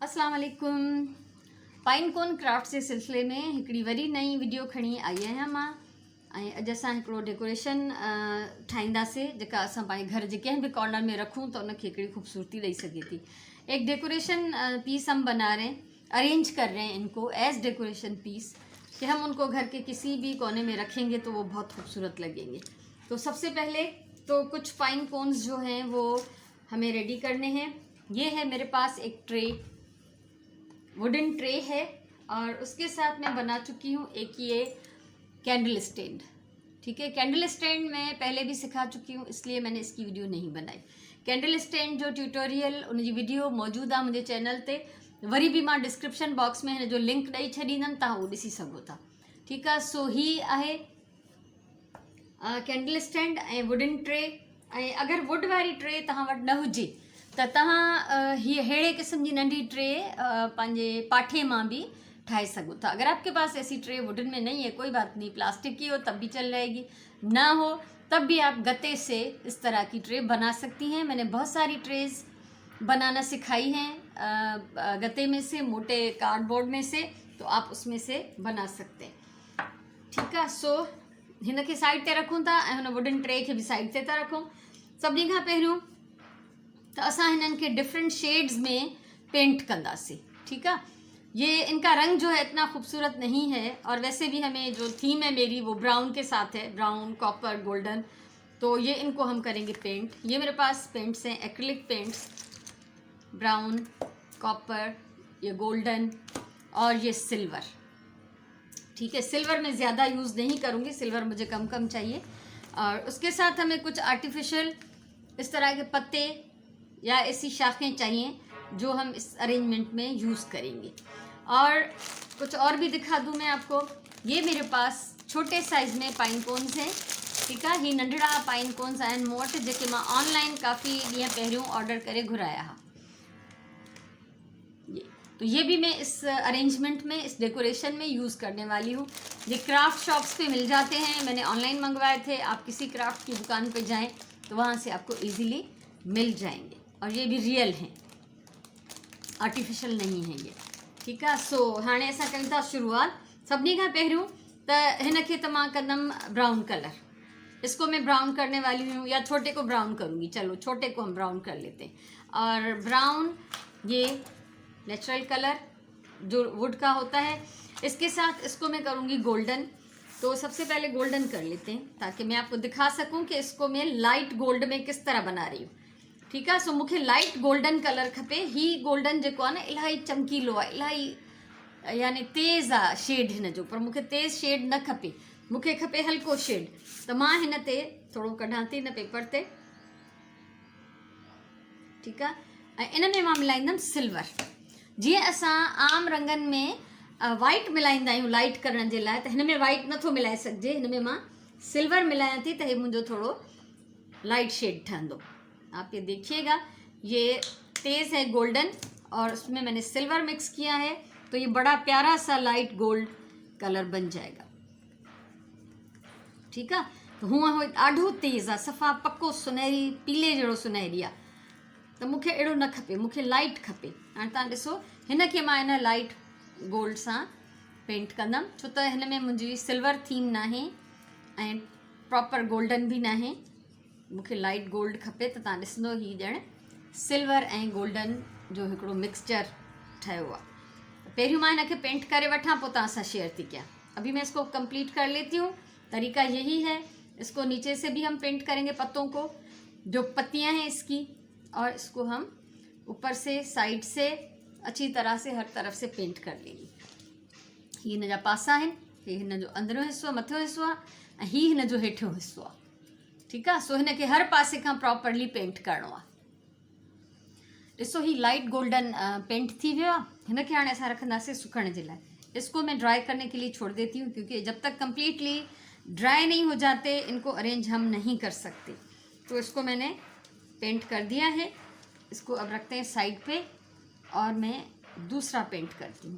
अस्सलाम वालेकुम। पाइन कोन क्राफ्ट जे सिलसिले में हिकिड़ी वरी नई वीडियो खणी आई आहियां मां। ऐं अॼु असां हिकिड़ो डेकोरेशन ठाहींदासीं जेका असां पंहिंजे घर जे कंहिं बि कॉर्नर में रखूं त उनखे हिकिड़ी ख़ूबसूरती ॾेई सघे थी। एक डेकोरेशन पीस हम बना रहे हैं, अरेंज कर रहे हैं इनको एज डेकोरेशन पीस कि हम उनको घर के किसी भी कोने में रखेंगे तो वो बहुत खूबसूरत लगेंगे। तो सबसे पहले तो कुछ पाइन कोन्स जो हैं वो हमें रेडी करने हैं। ये है मेरे पास एक ट्रे, वुडन ट्रे है, और उसके साथ मैं बना चुकी हूँ एक ये कैंडल स्टैंड। ठीक है, कैंडल स्टैंड मैं पहले भी सिखा चुकी हूँ, इसलिए मैंने इसकी वीडियो नहीं बनाई। कैंडल स्टैंड जो ट्यूटोरियल उनजी वीडियो मौजूदु आहे मुंहिंजे चैनल ते, वरी भी मां डिस्क्रिप्शन बॉक्स में हिन जो लिंक ॾेई छॾींदमि, तव्हां उहो ॾिसी सघो था। ठीकु आहे, सो ही आहे कैंडल स्टैंड ऐं वुडन ट्रे। ऐं अगरि वुड वारी ट्रे तव्हां वटि न हुजे त तव्हां हीअ अहिड़े क़िस्म जी नंढी ट्रे पंहिंजे पाठे मां भी ठाहे सघो था। अगर आपके पास ऐसी ट्रे वुडन में नहीं है, कोई बात नहीं, प्लास्टिक की हो तब भी चल जाएगी, ना हो तब भी आप गत्ते से इस तरह की ट्रे बना सकती हैं। मैंने बहुत सारी ट्रेज बनाना सिखाई हैं गत्ते में से, मोटे कार्डबोर्ड में से, तो आप उसमें से बना सकते हैं। ठीक है, सो हिन खे साइड ते रखूं था ऐं हुन वुडन ट्रे खे भी साइड ते था रखूं। सभिनी खां पहिरियों तो असां हिननि खे डिफरेंट शेड्स में पेंट कंदासीं। ठीक है, ये इनका रंग जो है इतना खूबसूरत नहीं है, और वैसे भी हमें जो थीम है मेरी वो ब्राउन के साथ है, ब्राउन, कॉपर, गोल्डन, तो ये इनको हम करेंगे पेंट। ये मेरे पास पेंट्स हैं, एक्रिलिक पेंट्स, ब्राउन, कॉपर, ये गोल्डन और ये सिल्वर। ठीक है, सिल्वर में ज़्यादा यूज़ नहीं करूँगी, सिल्वर मुझे कम कम चाहिए। और उसके साथ हमें कुछ आर्टिफिशियल इस तरह के पत्ते या ऐसी शाखें चाहिए जो हम इस अरेंजमेंट में यूज़ करेंगे। और कुछ और भी दिखा दूँ मैं आपको। ये मेरे पास छोटे साइज़ में पाइन कोन्स हैं। ठीक है, ये नंढड़ा पाइन कोन्स आहिनि मूं वटि, जेके मां ऑनलाइन काफ़ी ॾींहं पहिरियों ऑर्डर करे घुराया हा। तो ये भी मैं इस अरेंजमेंट में, इस डेकोरेशन में यूज़ करने वाली हूँ। ये क्राफ्ट शॉप्स पे मिल जाते हैं, मैंने ऑनलाइन मंगवाए थे। आप किसी क्राफ्ट की दुकान पे जाएं तो वहाँ से आपको इजीली मिल जाएंगे, और ये भी रियल हैं, आर्टिफिशियल नहीं है ये। ठीक है, सो हाणे असां कयूं था शुरुआत। सभिनी खां पहिरियों त हिन खे त मां कंदमि ब्राउन कलर, इसको मैं ब्राउन करने वाली हूँ, या छोटे को ब्राउन करूँगी। चलो छोटे को हम ब्राउन कर लेते हैं। और ब्राउन ये नेचुरल कलर जो वुड का होता है, इसके साथ इसको मैं करूँगी गोल्डन। तो सबसे पहले गोल्डन कर लेते हैं ताकि मैं आपको दिखा सकूँ कि इसको मैं लाइट गोल्ड में किस तरह बना रही हूँ। ठीक है, सो मूंखे लाइट गोल्डन कलर खपे। ही गोल्डन जेको आहे न इलाही चमकीलो आहे, इलाही यानी तेज़ आहे शेड हिन जो, पर मूंखे तेज़ शेड न खपे, मूंखे खपे हल्को शेड। त मां हिन ते थोरो कढां थी हिन पेपर ते। ठीक आहे, ऐं इन में मां मिलाईंदमि सिल्वर। जीअं असां आम रंगनि में वाइट मिलाईंदा आहियूं लाइट करण जे लाइ, त हिन में वाइट नथो मिलाए सघिजे, हिन में मां सिल्वर मिलायां थी, त हे मुंहिंजो थोरो लाइट शेड ठहंदो। आप ये देखिएगा, ये तेज़ है गोल्डन और उसमें मैंने सिल्वर मिक्स किया है, तो ये बड़ा प्यारा सा लाइट गोल्ड कलर बन जाएगा। ठीक है, तो हूअं ॾाढो तेज़ आहे, सफ़ा पक्को सुनहरी, पीले जहिड़ो सुनहरी आहे, त मूंखे अहिड़ो न खपे, मूंखे लाइट खपे। हाणे तव्हां ॾिसो, हिन खे मां हिन लाइट गोल्ड सां पेंट कंदमि, छो त हिन में मुंहिंजी सिल्वर थीम नाहे ऐं प्रॉपर गोल्डन भी नाहे, मूंखे लाइट गोल्ड खपे। त तव्हां ॾिसंदो हीउ ॼण सिल्वर ऐं गोल्डन जो हिकिड़ो मिक्सचर ठहियो आहे। पहिरियों मां हिन खे पेंट करे वठां, पोइ तव्हां सां शेयर थी कयां। अभी मैं इसको कंप्लीट कर लेती हूँ। तरीका यही है, इसको नीचे से भी हम पेंट करेंगे, पत्तों को, जो पत्तियाँ हैं इसकी, और इसको हम ऊपर से, साइड से अच्छी तरह से हर तरफ से पेंट कर लेंगे। ही हिन जा पासा आहिनि, ही हिन जो अंदरियों हिस्सो, मथियों हिस्सो आहे, ऐं ही हिन जो हेठियों हिस्सो आहे। ठीक है, सो हिन खे हर पासे खां प्रॉपरली पेंट करणो आहे। ॾिसो ही लाइट गोल्डन पेंट थी वियो आहे। हिन खे हाणे असां रखंदासीं सुकण जे लाइ। इसको मैं ड्राई करने के लिए छोड़ देती हूँ, क्योंकि जब तक कम्प्लीटली ड्राई नहीं हो जाते इनको अरेंज हम नहीं कर सकते। तो इसको मैंने पेंट कर दिया है, इसको अब रखते हैं साइड पे, और मैं दूसरा पेंट करती हूँ।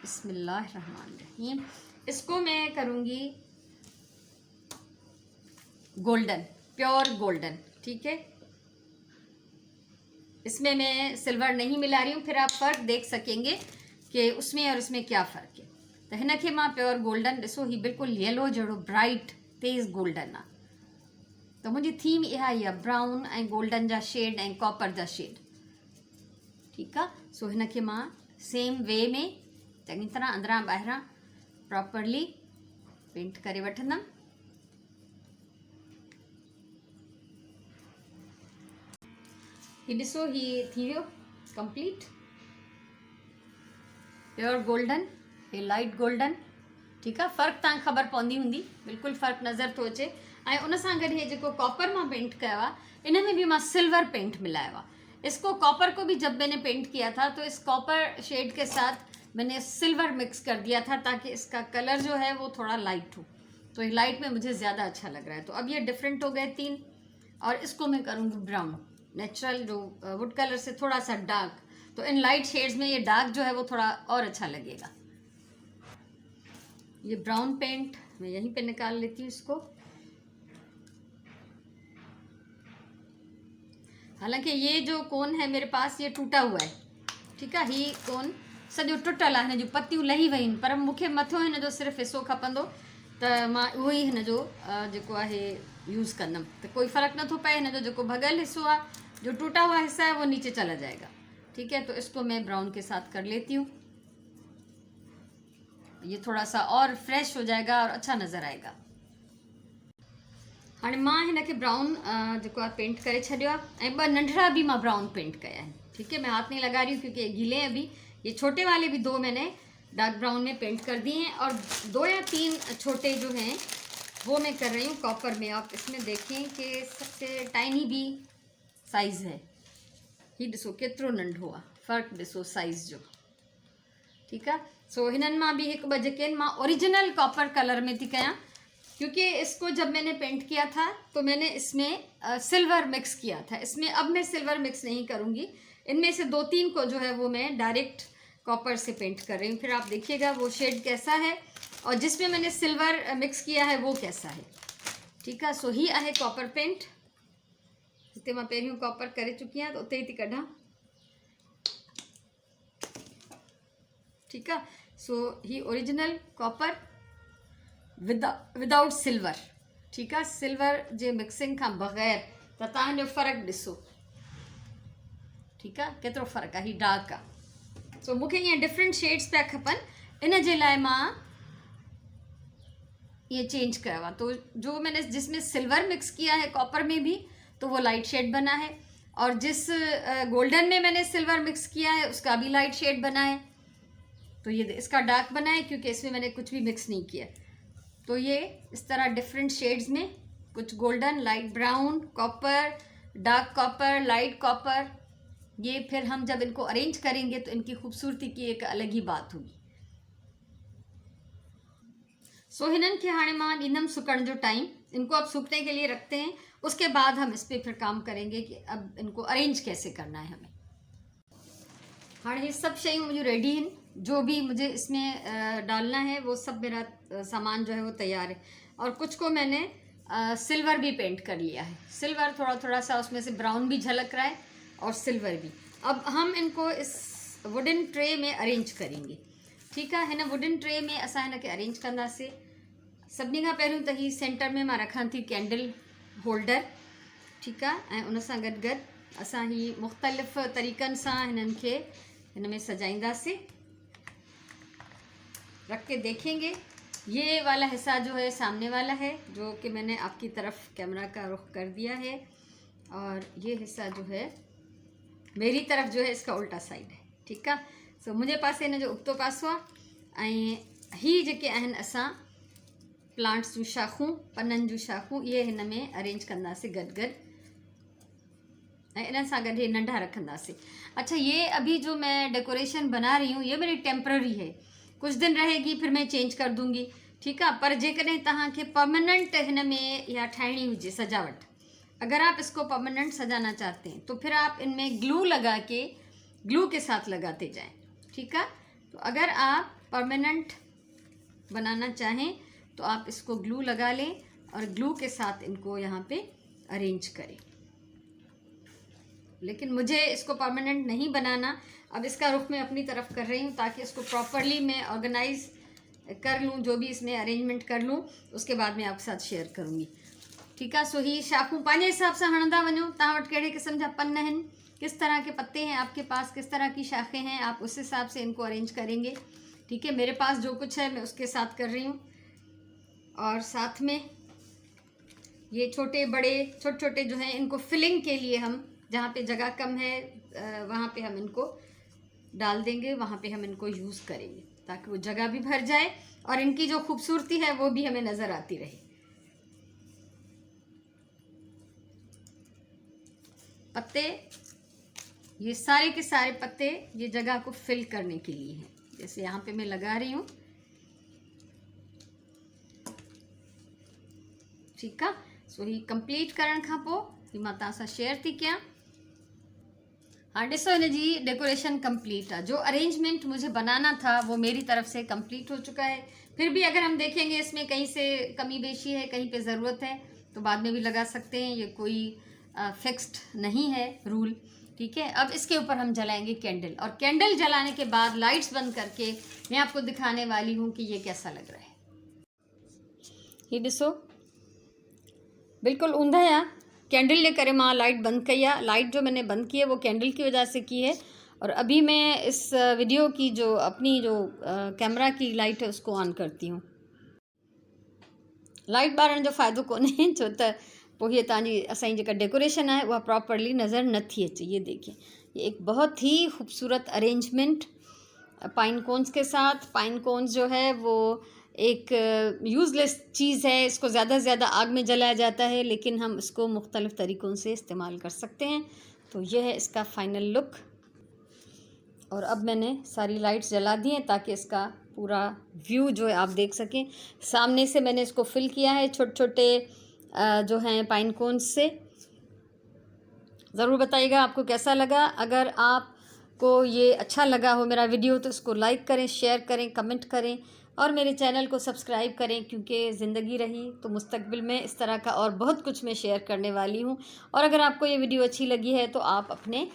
बिस्मिल्लाहिर्रहमानिर्रहीम। इसको मैं करूँगी गोल्डन, प्योर गोल्डन। ठीक है, इसमें मैं सिल्वर नहीं मिला रही हूँ, फिर आप फ़र्क देख सकेंगे कि उसमें और इसमें क्या फ़र्क़ु है। तो हिनखे मां प्योर गोल्डन ॾिसो, ही बिल्कुलु येलो जहिड़ो ब्राइट तेज़ गोल्डन आहे। तो मुंहिंजी थीम इहा ई आहे, ब्राउन ऐं गोल्डन जा शेड ऐं कॉपर जा शेड। ठीकु आहे। सो हिनखे मां सेम वे में चङी तरह अंदरां ॿाहिरां प्रॉपरली पेंट करे वठंदमि। ही ॾिसो, ही थी वियो कंप्लीट, प्योर गोल्डन, हे लाइट गोल्डन। ठीकु आहे। फ़र्क़ु तव्हांखे ख़बर पवंदी हूंदी, बिल्कुलु फ़र्क़ु नज़र थो अचे। ऐं उन सां गॾु हे जेको कॉपर मां पेंट कयो आहे, इन में भी मां सिल्वर पेंट मिलायो आहे। इसको कॉपर को भी जब मैंने पेंट किया था तो इस कॉपर शेड के साथ मैंने सिल्वर मिक्स कर दिया था, ताकि इसका कलर जो है वो थोड़ा लाइट हो। तो ये लाइट में मुझे ज़्यादा अच्छा लग रहा है। तो अब ये डिफरेंट हो गए 3, और इसको मैं करूँगी ब्राउन, नेचुरल जो वुड कलर से थोड़ा सा डार्क। तो इन लाइट शेड्स में ये डार्क जो है वो थोड़ा और अच्छा लगेगा। ये ब्राउन पेंट मैं यहीं पे निकाल लेती हूँ इसको। हालांकि ये जो कोन है मेरे पास, ये टूटा हुआ है। ठीकु आहे। ही कोन सॼो टुटल आहे, हिन जूं पतियूं लही वयूं आहिनि, पर मूंखे मथो हिन जो सिर्फ़ु हिसो खपंदो, त मां उहो ई हिन जो जेको आहे यूज़ कंदमि। त कोई फ़र्क़ु नथो पए, हिन जो जेको भॻल हिस्सो आहे, जो टूटा हुआ हिस्सा है वो नीचे चला जाएगा। ठीक है। तो इसको मैं ब्राउन के साथ कर लेती हूँ। ये थोड़ा सा और फ्रेश हो जाएगा और अच्छा नज़र आएगा। हाँ, मां हिनखे ब्राउन जो पेंट करे छॾियो आहे, ऐं 2 नंढड़ा भी मां ब्राउन पेंट कया आहिनि। ठीक है। मैं हाथ नहीं लगा रही हूँ क्योंकि ये गीले हैं अभी। ये छोटे वाले भी 2 मैंने डार्क ब्राउन में पेंट कर दिए हैं, और 2 या 3 छोटे जो हैं वो मैं कर रही हूँ कॉपर में। आप इसमें देखें कि सबसे टाइनी भी साइज़ है। ही ॾिसो केतिरो नंढो आहे, फ़र्क़ु ॾिसो साइज़ जो। ठीकु आहे। सो हिननि मां भी 1-2 जेके आहिनि मां ओरिजिनल कॉपर कलर में थी कयां, क्योंकि इसको जब मैंने पेंट किया था तो मैंने इसमें सिल्वर मिक्स किया था। इसमें अब मैं सिल्वर मिक्स नहीं करूँगी। इनमें से 2-3 को जो है वो मैं डायरेक्ट कॉपर से पेंट कर रही हूँ। फिर आप देखिएगा वो शेड कैसा है, और जिसमें मैंने सिल्वर मिक्स किया है वो कैसा है। ठीक है। सो ही आहे कॉपर पेंट। जिते मां पहिरियों कॉपर करे चुकी आहियां, तो उते ई थी कढां। ठीक है। सो ही ओरिजिनल कॉपर विदाउट सिल्वर। ठीक है। सिल्वर जे मिक्सिंग खां बग़ैर त तव्हां हिन जो फ़र्क़ु ॾिसो। ठीक है। केतिरो फ़र्क़ु आहे, ही डार्क आहे। सो मूंखे ईअं डिफरेंट शेड्स पिया खपनि, इन जे लाइ मां ये चेंज कयो आहे। तो जो मैंने जिसमें सिल्वर मिक्स किया है कॉपर में भी, तो वो लाइट शेड बना है, और जिस गोल्डन में मैंने सिल्वर मिक्स किया है उसका भी लाइट शेड बना है। तो ये इसका डार्क बना है क्योंकि इसमें मैंने कुछ भी मिक्स नहीं किया। तो ये इस तरह डिफरेंट शेड्स में, कुछ golden, light brown, copper, dark copper, light copper, ये फिर हम जब इनको अरेंज करेंगे तो इनकी खूबसूरती की एक अलग ही बात होगी। सो हिनन के हाणे मां ॾींदमि सुकण जो टाइम। इनको अब सूखने के लिए रखते हैं, उसके बाद हम इस पर फिर काम करेंगे कि अब इनको अरेंज कैसे करना है हमें। हाँ, ये सब शयूं मुझे रेडी हैं। जो भी मुझे इसमें डालना है वो सब मेरा सामान जो है वो तैयार है। और कुछ को मैंने सिल्वर भी पेंट कर लिया है। सिल्वर थोड़ा थोड़ा सा उसमें से ब्राउन भी झलक रहा है और सिल्वर भी। अब हम इनको इस वुडन ट्रे में अरेंज करेंगे। ठीक है। हिन वुडन ट्रे में असां हिनखे अरेंज कंदासीं। सभिनी खां पहिरियों त ही सेंटर में मां रखां थी कैंडल होल्डर। ठीक है। ऐं उन सां गॾु गॾु असां ही मुख़्तलिफ़ तरीक़नि सां हिननि खे हिन में सजाईंदासीं। रख के देखेंगे। ये वाला हिस्सा जो है सामने वाला है, जो कि मैंने आपकी तरफ कैमरा का रुख कर दिया है, और ये हिस्सा जो है मेरी तरफ जो है इसका उल्टा साइड है। ठीक है। सो मुझे पास हिन जो उबतो पासो आहे। ऐं ही जेके आहिनि असां प्लांट्स जूं शाखूं, पननि जूं शाखूं, ये हिन में अरेंज कंदासीं गॾु गॾु, ऐं इन सां गॾु हे नंढा रखंदासीं। अच्छा, ये अभी जो मैं डेकोरेशन बना रही हूँ ये मेरी टेम्पररी है, कुछ दिन रहेगी, फिर मैं चेंज कर दूंगी। ठीक है। पर जेकॾहिं तव्हांखे परमानेंट हिन में या ठाहिणी हुजे सजावट, अगर आप इसको परमानेंट सजाना चाहते हैं तो फिर आप इनमें ग्लू लगा के, ग्लू के साथ लगाते जाएं। ठीक है। तो अगर आप परमानेंट बनाना चाहें तो आप इसको ग्लू लगा लें और ग्लू के साथ इनको यहाँ पे अरेंज करें। लेकिन मुझे इसको परमानेंट नहीं बनाना। अब इसका रुख मैं अपनी तरफ कर रही हूँ ताकि इसको प्रॉपरली मैं ऑर्गेनाइज कर लूँ, जो भी इसमें अरेंजमेंट कर लूँ उसके बाद मैं आपके साथ शेयर करूँगी। ठीकु आहे। सो ही शाखूं पंहिंजे हिसाब सां हणंदा वञो। तव्हां वटि कहिड़े क़िस्म जा पन आहिनि, किस तरह के पत्ते हैं आपके पास, किस तरह की शाखें हैं, आप उस हिसाब से इनको अरेंज करेंगे। ठीक है, मेरे पास जो कुछ है मैं उसके साथ कर रही हूँ। और साथ में ये छोटे छोटे जो हैं इनको फिलिंग के लिए हम जहाँ पे जगह कम है वहाँ पे हम इनको डाल देंगे, वहाँ पे हम इनको यूज़ करेंगे ताकि वो जगह भी भर जाए और इनकी जो खूबसूरती है वो भी हमें नज़र आती रहे। पत्ते, ये सारे के सारे पत्ते ये जगह को फिल करने के लिए हैं। जैसे यहाँ पे मैं लगा रही हूँ। ठीक है। सो ही कंप्लीट करण खां पोइ ही मां तव्हां सां शेयर थी कयां। हाँ, ॾिसो हिन जी डेकोरेशन कंप्लीट है। जो अरेंजमेंट मुझे बनाना था वो मेरी तरफ से कंप्लीट हो चुका है। फिर भी अगर हम देखेंगे इसमें कहीं से कमी बेशी है, कहीं पे ज़रूरत है तो बाद में भी लगा सकते हैं, ये कोई फिक्स्ड नहीं है रूल। ठीक है। अब इसके ऊपर हम जलाएंगे कैंडल, और कैंडल जलाने के बाद लाइट्स बंद करके मैं आपको दिखाने वाली हूँ कि ये कैसा लग रहा है। ये ॾिसो बिल्कुल ऊंधा है। कैंडल ने करे मां लाइट बंद कई है। लाइट जो मैंने बंद की है वो कैंडल की वजह से की है। और अभी मैं इस वीडियो की जो अपनी जो कैमरा की लाइट है उसको ऑन करती हूँ। लाइट ॿारण जो फ़ाइदो कोन्हे छो त पोइ हीअ तव्हांजी असांजी जेका डेकोरेशन है वह प्रॉपरली नज़र नथी अचे। ये देखिए, ये एक बहुत ही खूबसूरत अरेंजमेंट पाइन कोन्स के साथ। पाइन कोन्स जो है वो एक यूज़लेस चीज़ है, इसको ज़्यादा से ज़्यादा आग में जलाया जाता है, लेकिन हम इसको मुख्तलिफ़ तरीक़ों से इस्तेमाल कर सकते हैं। तो यह है इसका फ़ाइनल लुक। और अब मैंने सारी लाइट्स जला दी हैं ताकि इसका पूरा व्यू जो है आप देख सकें। सामने से मैंने इसको फिल किया है छोटे छोटे जो हैं पाइन कोन्स से। ज़रूर बताइएगा आपको कैसा लगा। अगर आपको ये अच्छा लगा हो मेरा वीडियो तो इसको लाइक करें, शेयर करें, कमेंट करें और मेरे चैनल को सब्सक्राइब करें, क्योंकि ज़िंदगी रही तो मुस्तकबिल में इस तरह का और बहुत कुछ मैं शेयर करने वाली हूँ। और अगर आपको ये वीडियो अच्छी लगी है तो आप अपने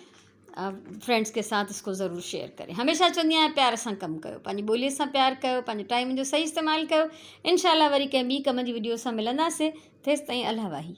फ्रेंड्स के साथ इसको ज़रूर शेयर करें। हमेशा चवंदी आहियां प्यार सां कमु कयो, पंहिंजी ॿोलीअ सां प्यार कयो, पंहिंजे टाइम जो सही इस्तेमालु कयो। इंशाल्लाह वरी कंहिं ॿी कम जी वीडियो सां मिलंदासीं। तेसिताईं अल्लाह वाही।